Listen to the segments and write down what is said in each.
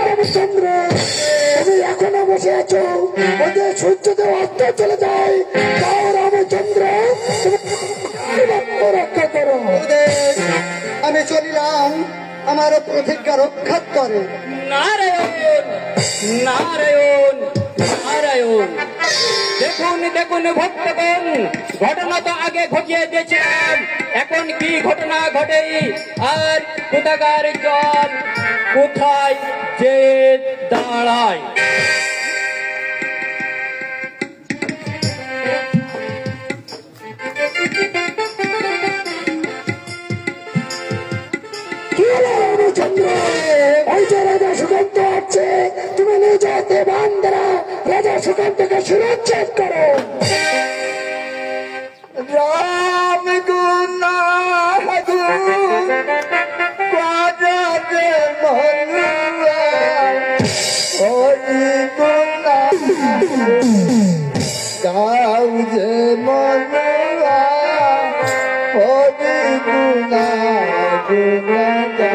রামচন্দ্র, তুমি এখনো বসে আছো, ওদের সূর্যদেব অস্ত চলে যায়। তাও রামচন্দ্র, রক্ষা করো। আমি চলিলাম, আমার প্রতিজ্ঞা রক্ষা করে। নারায়ণ নারায়ণ নারায়ণ। দেখুন দেখুন ভক্তগণ, ঘটনা তো আগে ঘটিয়ে দিয়েছিলাম, এখন কি ঘটনা ঘটে আর কোথাকার জল কোথায় যে দাঁড়ায়। কি হলো রামচন্দ্র? ওই যে রাজা সুকান্ত আছে, তুমি নিজে দেবান দ্বারা রাজা সুকান্তকে সুরক্ষিত করো। রাম গুণ গাও যে মনুয়া হরি গুণা গুণা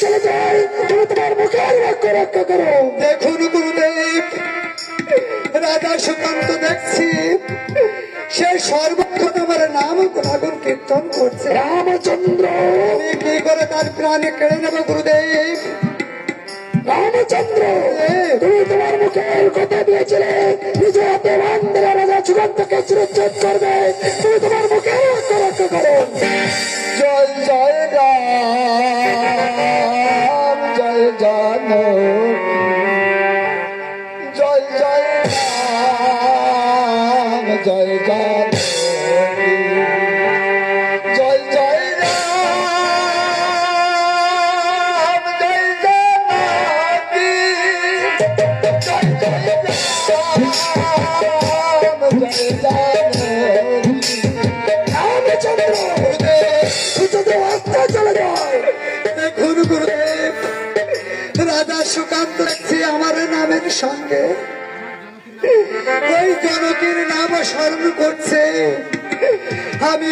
চলে যায়, তুমি তোমার মুখের বাক্য রক্ষা করো। দেখুন গুরুদেব, রাজা সুকান্ত দেখছি সে সর্বক্ষণ আমার নাম গুণাগুণ কীর্তন করছে। রামচন্দ্র, আমি কি করে তার প্রাণে কেড়ে নেব গুরুদেব? রামচন্দ্র, তুমি তোমার মুখের কথা দিয়েছিলে নিজে হাতে বান্ধে রাজা সুকান্তকে সুরক্ষিত করবে, তুমি তোমার মুখের বাক্য রক্ষা করো। জয় জয় রাম, জয় জানো, জয় জয় রাম, জয় জানো, জয় জয় রাম, জয় জানকী, জয় জয় রাম, জয় জানকী। রামচন্দ্র, সূর্যদেব অস্ত চলে যায়। দেখুন গুরুদেব, রাজা সুকান্ত দেখছি আমার নামের সঙ্গে ওই জনকের নাম স্মরণ করছে। আমি